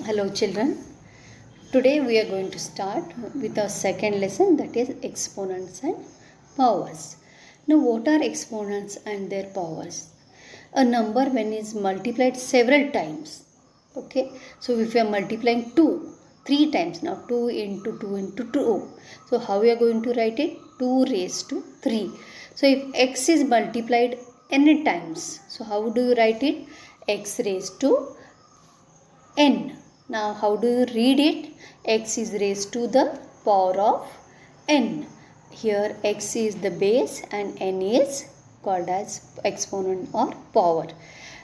Hello children. Today we are going to start with our second lesson, that is exponents and powers. Now what are exponents and their powers? A number when is multiplied several times. Okay. So if we are multiplying 2 3 times, now 2 into 2 into 2. So how we are going to write it? 2 raised to 3. So if x is multiplied n times, so how do you write it? X raised to n. Now how do you read it? X is raised to the power of n. Here x is the base and n is called as exponent or power.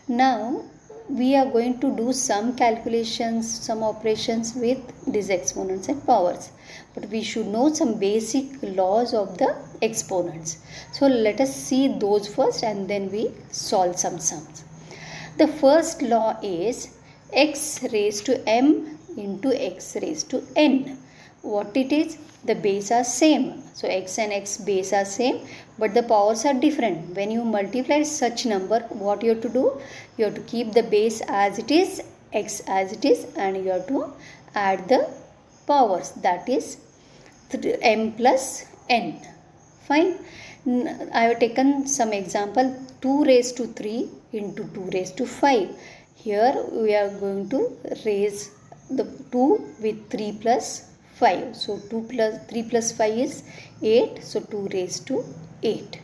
Now we are going to do some calculations, some operations with these exponents and powers. But we should know some basic laws of the exponents. So let us see those first and then we solve some sums. The first law is x raised to m into x raised to n. What it is? The base are same. So x and x base are same, but the powers are different. When you multiply such number, what you have to do? You have to keep the base as it is, x as it is, and you have to add the powers, that is m plus n. Fine. I have taken some example. 2 raised to 3 into 2 raised to 5. Here we are going to raise the 2 with 3 plus 5. So 3 plus 5 is 8. So 2 raised to 8.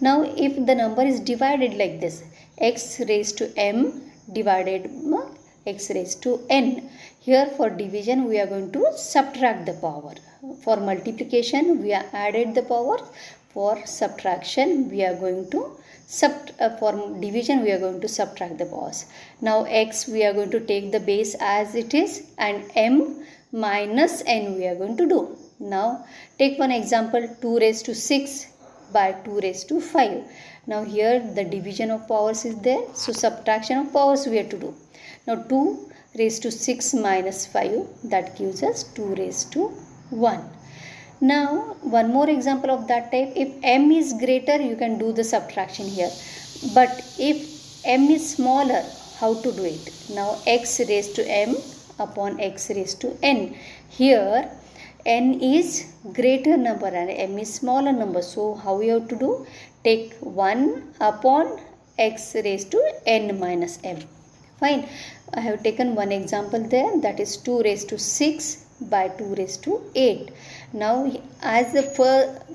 Now if the number is divided like this, x raised to m divided by x raised to n. Here for division we are going to subtract the power. For multiplication we are added the power. For subtraction we are going to for division we are going to subtract the powers. Now x we are going to take the base as it is and m minus n we are going to do. Now take one example, 2 raised to 6 by 2 raised to 5. Now here the division of powers is there, so subtraction of powers we have to do. Now 2 raised to 6 minus 5, that gives us 2 raised to 1. Now one more example of that type. If m is greater, you can do the subtraction here, but if m is smaller, how to do it? Now x raised to m upon x raised to n. Here n is greater number and m is smaller number, so how we have to do? Take 1 upon x raised to n minus m. Fine. I have taken one example there, that is 2 raised to 6 by 2 raised to 8. Now as the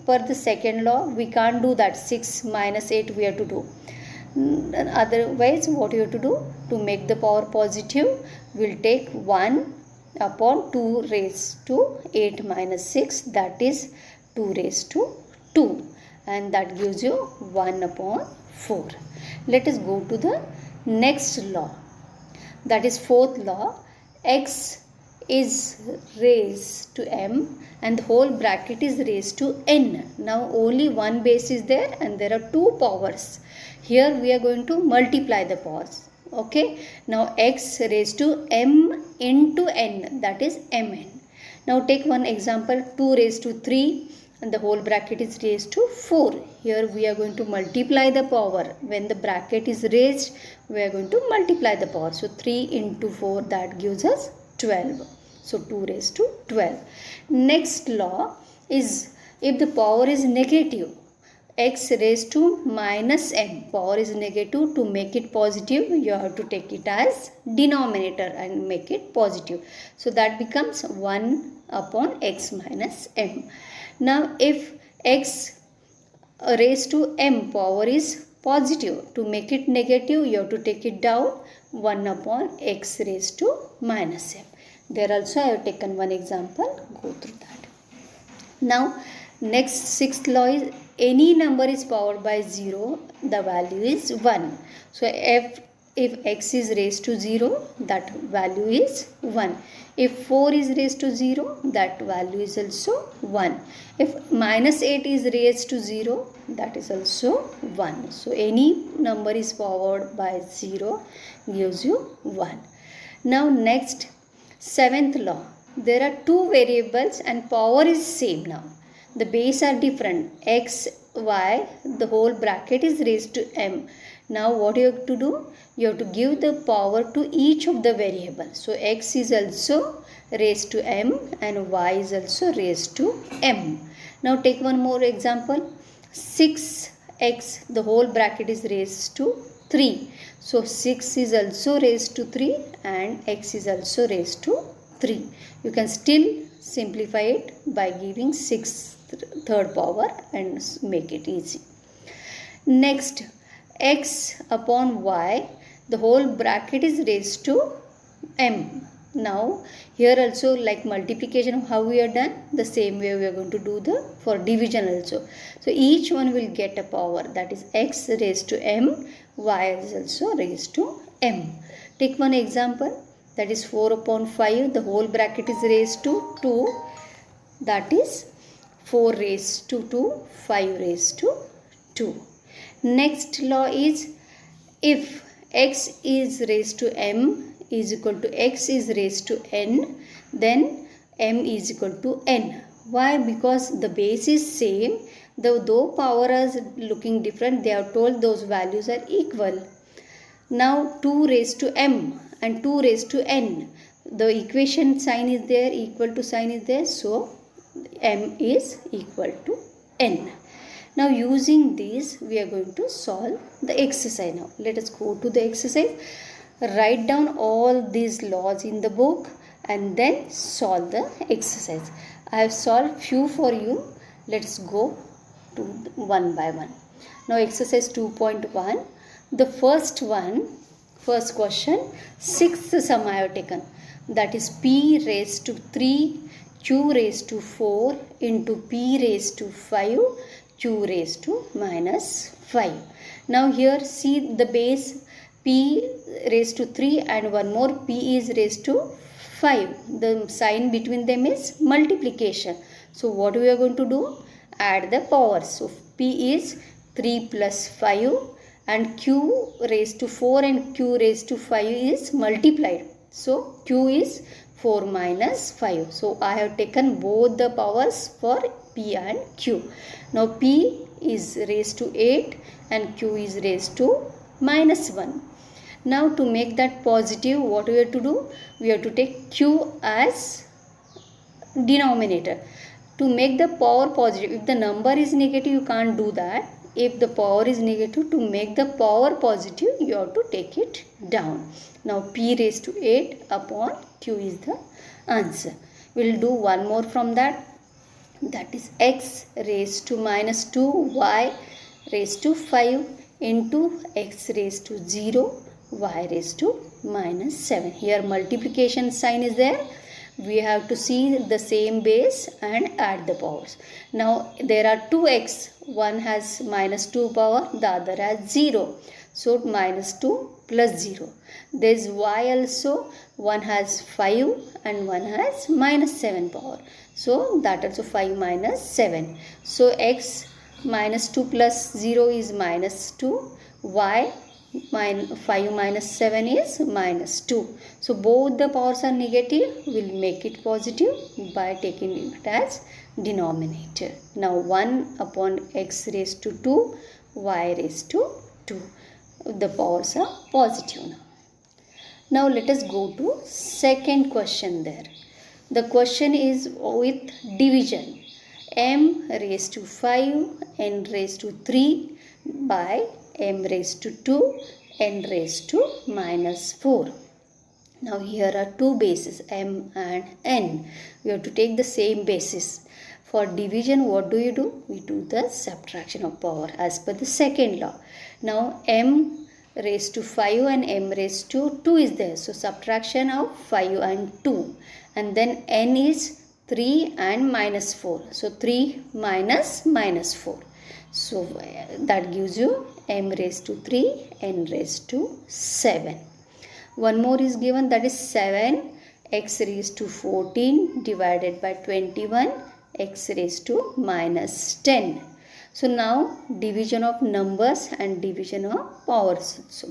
per the second law, we can't do that. 6 minus 8 we have to do. Otherwise what you have to do? To make the power positive, we'll take 1 upon 2 raised to 8 minus 6, that is 2 raised to 2, and that gives you 1 upon 4. Let us go to the next law, that is fourth law. X is raised to m and the whole bracket is raised to n. Now only one base is there and there are two powers. Here we are going to multiply the powers. Okay. Now x raised to m into n, that is mn. Now take one example, 2 raised to 3 and the whole bracket is raised to 4. Here we are going to multiply the power. When the bracket is raised, we are going to multiply the power. So 3 into 4, that gives us 12. So 2 raised to 12. Next law is, if the power is negative, x raised to minus m, power is negative, to make it positive you have to take it as denominator and make it positive. So that becomes 1 upon x minus m. Now if x raised to m, power is positive, to make it negative you have to take it down, 1 upon x raised to minus m. There also I have taken one example, go through that. Now next sixth law is, any number is powered by 0, the value is 1. So if x is raised to 0, that value is 1. If 4 is raised to 0, that value is also 1. If minus 8 is raised to 0, that is also 1. So any number is powered by 0 gives you 1. Now next, seventh law. There are two variables and power is same now. The base are different. X, y, the whole bracket is raised to m. Now what you have to do? You have to give the power to each of the variables. So x is also raised to m and y is also raised to m. Now take one more example. 6x, the whole bracket is raised to 3. So 6 is also raised to 3 and x is also raised to 3. You can still simplify it by giving 6 third power and make it easy. Next, x upon y, the whole bracket is raised to m. Now here also, like multiplication, how we are done, the same way we are going to do the for division also. So each one will get a power, that is x raised to m, y is also raised to m. Take one example, that is 4 upon 5, the whole bracket is raised to 2, that is 4 raised to 2, 5 raised to 2. Next law is, if x is raised to m is equal to x is raised to n, then m is equal to n. Why? Because the base is same, though power is looking different, they are told those values are equal. Now 2 raised to m and 2 raised to n, the equation sign is there, equal to sign is there, so m is equal to n. Now using these we are going to solve the exercise. Now let us go to the exercise. Write down all these laws in the book and then solve the exercise. I have solved few for you. Let us go to one by one. Now exercise 2.1. The first question, sixth sum I have taken. That is p raised to 3 q raised to 4 into p raised to 5 q raised to minus 5. Now here see the base p raised to 3 and one more p is raised to 5. The sign between them is multiplication. So what we are going to do? Add the powers. So p is 3 plus 5 and q raised to 4 and q raised to 5 is multiplied. So q is 4 minus 5. So I have taken both the powers for p and q. Now p is raised to 8 and q is raised to minus 1. Now to make that positive, what we have to do? We have to take q as denominator. To make the power positive, if the number is negative, you can't do that. If the power is negative, to make the power positive, you have to take it down. Now p raised to 8 upon q is the answer. We will do one more from that. That is x raised to minus 2 y raised to 5 into x raised to 0 y raised to minus 7. Here multiplication sign is there. We have to see the same base and add the powers. Now there are two x. One has minus 2 power, the other has 0. So minus 2 plus 0. There is y also. One has 5 and one has minus 7 power. So that also 5 minus 7. So x minus 2 plus 0 is minus 2. Y 5 minus 7 is minus 2. So both the powers are negative. We will make it positive by taking it as denominator. Now 1 upon x raised to 2, y raised to 2. The powers are positive now. Now let us go to second question there. The question is with division. M raised to 5, n raised to 3 by m raised to 2, n raised to minus 4. Now here are two bases, m and n. We have to take the same basis. For division, what do? We do the subtraction of power as per the second law. Now m raised to 5 and m raised to 2 is there. So subtraction of 5 and 2. And then n is 3 and minus 4. So 3 minus minus 4. So that gives you m raised to 3, n raised to 7. One more is given, that is 7 x raised to 14 divided by 21 x raised to minus 10. So now division of numbers and division of powers also.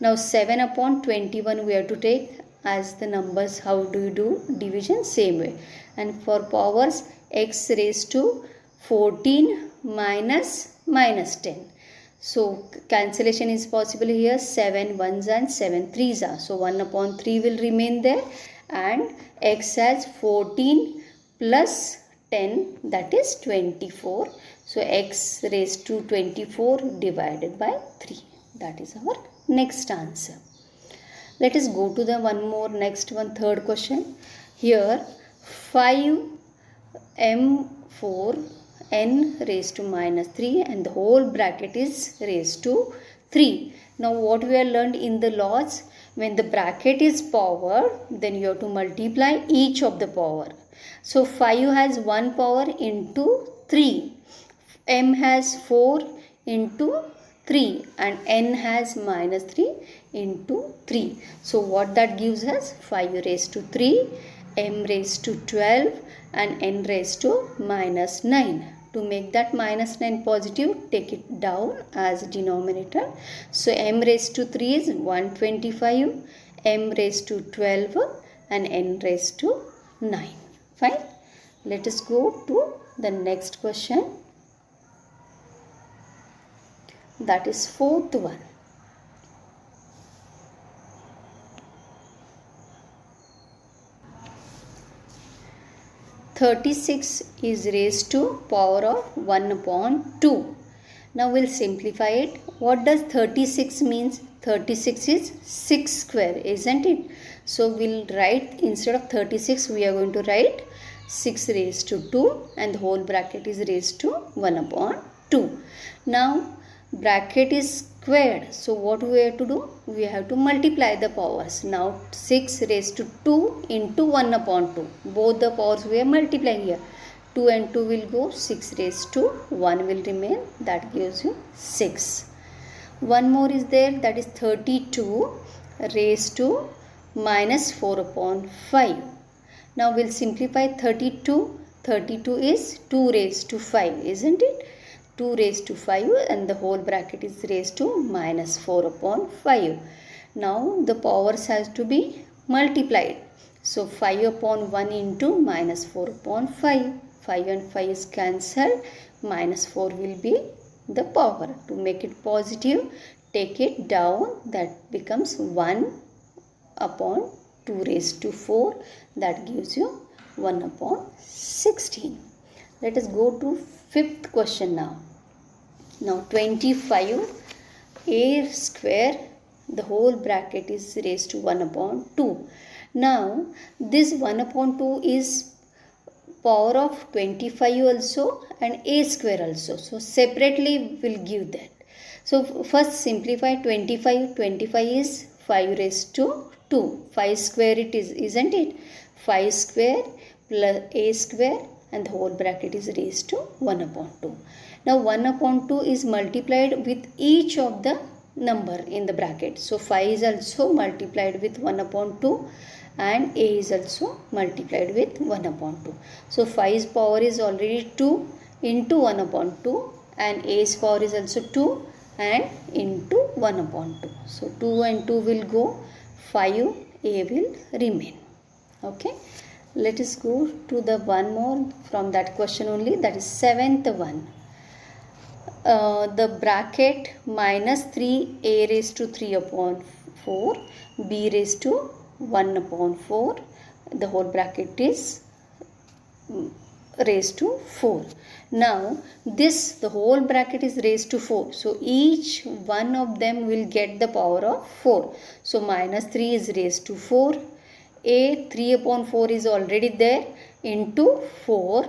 Now 7 upon 21 we have to take as the numbers. How do you do division? Same way. And for powers, x raised to 14 minus minus 10. So cancellation is possible here. 7 ones and 7 threes are. So 1 upon 3 will remain there, and x has 14 plus 10, that is 24. So x raised to 24 divided by 3. That is our next answer. Let us go to the one more next one, third question. Here 5m4 n raised to minus 3 and the whole bracket is raised to 3. Now what we have learned in the laws, when the bracket is power, then you have to multiply each of the power. So 5 has 1 power into 3, m has 4 into 3, and n has minus 3 into 3. So what that gives us? 5 raised to 3, m raised to 12, and n raised to minus 9. To make that minus 9 positive, take it down as denominator. So m raised to 3 is 125, m raised to 12, and n raised to 9. Fine. Let us go to the next question. That is fourth one. "36 is raised to power of 1 upon 2. Now we'll simplify it. What does 36 means? 36 is 6 square, isn't it? So we'll write, instead of 36, we are going to write 6 raised to 2, and the whole bracket is raised to 1 upon 2. Now bracket is squared, so what we have to do? We have to multiply the powers. Now 6 raised to 2 into 1 upon 2. Both the powers we are multiplying here. 2 and 2 will go, 6 raised to 1 will remain, that gives you 6. One more is there, that is 32 raised to minus 4 upon 5. Now we'll simplify 32. 32 is 2 raised to 5, isn't it? 2 raised to 5, and the whole bracket is raised to minus 4 upon 5. Now the powers has to be multiplied. So 5 upon 1 into minus 4 upon 5. 5 and 5 is cancelled. Minus 4 will be the power. To make it positive, take it down. That becomes 1 upon 2 raised to 4. That gives you 1 upon 16. Let us go to fifth question now. Now 25 a square, the whole bracket is raised to 1 upon 2. Now this 1 upon 2 is power of 25 also and a square also. So separately we'll give that. So first simplify 25. 25 is 5 raised to 2. 5 square it is, isn't it? 5 square plus a square, and the whole bracket is raised to 1 upon 2. Now 1 upon 2 is multiplied with each of the number in the bracket. So 5 is also multiplied with 1 upon 2, and a is also multiplied with 1 upon 2. So 5's power is already 2 into 1 upon 2, and a's power is also 2 and into 1 upon 2. So 2 and 2 will go, 5, a will remain. Okay. Let us go to the one more from that question only, that is seventh one. The bracket minus 3 a raised to 3 upon 4, b raised to 1 upon 4, the whole bracket is raised to 4. Now this, the whole bracket is raised to 4. So each one of them will get the power of 4. So minus 3 is raised to 4. A 3 upon 4 is already there, into 4.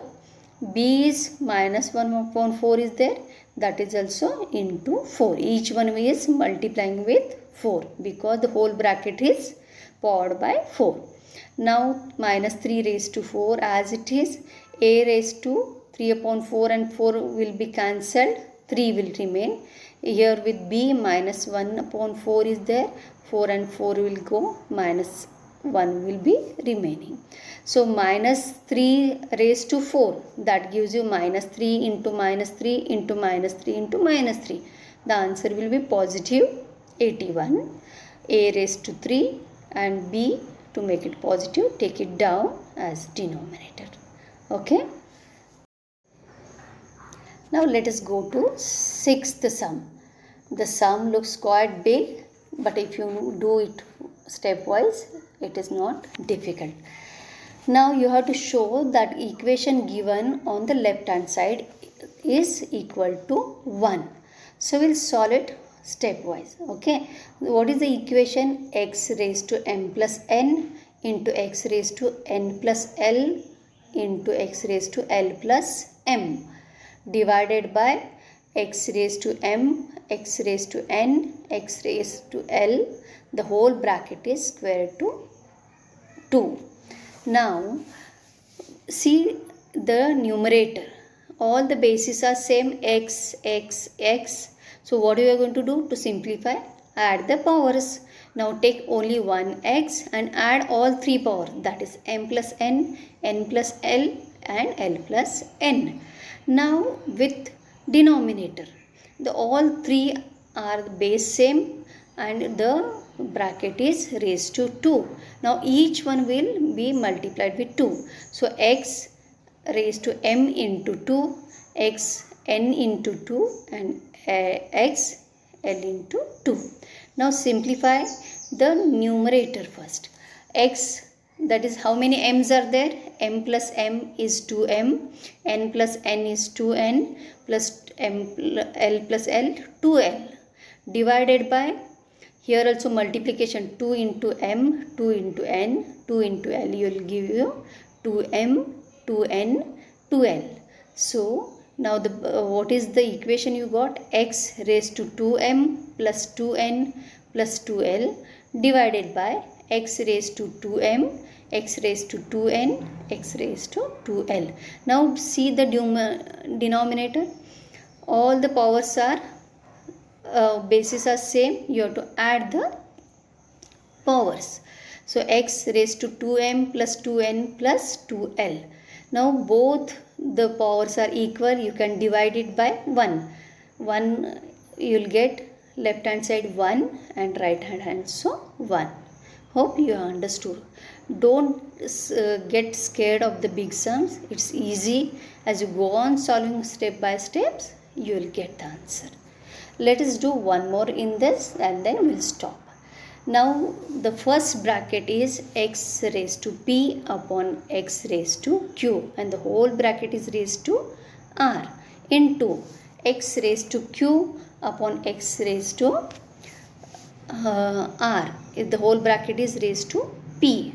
B is minus 1 upon 4 is there, that is also into 4. Each one is multiplying with 4 because the whole bracket is powered by 4. Now minus 3 raised to 4 as it is. A raised to 3 upon 4 and 4 will be cancelled. 3 will remain. Here with B, minus 1 upon 4 is there. 4 and 4 will go. Minus 1 will be remaining. So minus 3 raised to 4, that gives you minus 3 into minus 3 into minus 3 into minus 3. The answer will be positive 81. A raised to 3 and B, to make it positive, take it down as denominator. Okay. Now let us go to sixth sum. The sum looks quite big, but if you do it stepwise, it is not difficult. Now you have to show that equation given on the left hand side is equal to 1. So we'll solve it stepwise. Okay. What is the equation? X raised to m plus n into x raised to n plus l into x raised to l plus m divided by x raised to m, x raised to n, x raised to l. The whole bracket is square root to 2. Now see the numerator. All the bases are same, x, x, x. So what we are going to do to simplify? Add the powers. Now take only one x and add all three powers, that is m plus n plus l and l plus n. Now with denominator, the all three are base same and the bracket is raised to 2. Now each one will be multiplied with 2. So x raised to m into 2, x n into 2 and x l into 2. Now simplify the numerator first. X, that is how many m's are there? M plus m is 2m, n plus n is 2n, plus l plus l 2l, divided by, here also multiplication, 2 into m, 2 into n, 2 into l, you will give you 2m, 2n, 2l. So now the what is the equation you got? X raised to 2m plus 2n plus 2l divided by x raised to 2m, x raised to 2n, x raised to 2l. Now see the denominator. All the powers are bases are same. You have to add the powers. So x raised to 2m plus 2n plus 2l. Now both the powers are equal. You can divide it by 1. 1 you will get left hand side 1 and right hand so 1. Hope you understood. Don't get scared of the big sums. It's easy. As you go on solving step by steps, you will get the answer. Let us do one more in this and then we'll stop. Now the first bracket is x raised to p upon x raised to q and the whole bracket is raised to r into x raised to q upon x raised to r. If the whole bracket is raised to p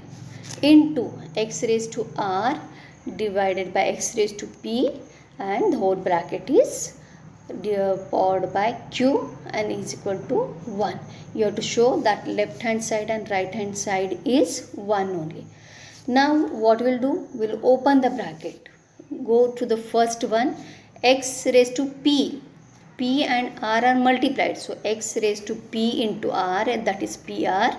into x raised to r divided by x raised to p and the whole bracket is powered by q and is equal to 1. You have to show that left hand side and right hand side is 1 only. Now what we'll do? We'll open the bracket. Go to the first one, x raised to p. P and r are multiplied. So x raised to p into r, and that is pr,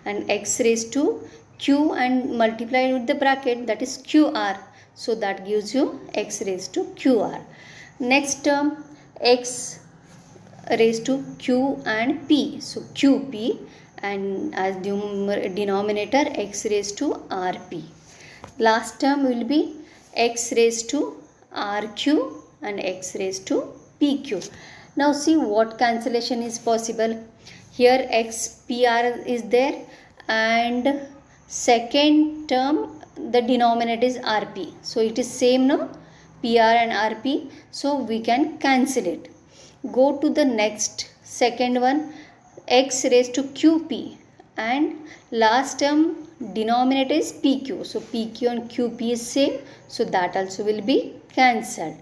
and x raised to q and multiplied with the bracket, that is qr. So that gives you x raised to qr. Next term, x raised to q and p. So qp, and as denominator x raised to rp. Last term will be x raised to rq and x raised to pq. Now see what cancellation is possible. Here x pr is there and second term the denominator is rp. So it is same now, pr and rp. So we can cancel it. Go to the next second one, x raised to qp, and last term denominator is pq. So pq and qp is same. So that also will be cancelled.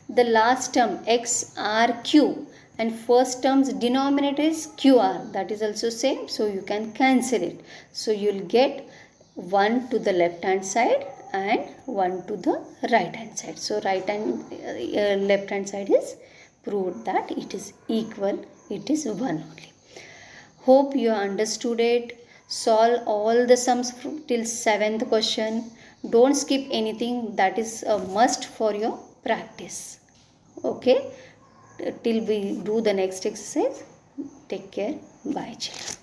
The last term xrq and first term's denominator is qr, that is also same. So you can cancel it. So you will get 1 to the left hand side and 1 to the right hand side. So right and left hand side is proved that it is equal, it is 1 only. Hope you understood it. Solve all the sums till 7th question. Don't skip anything, that is a must for your practice. Okay, till we do the next exercise. Take care. Bye children.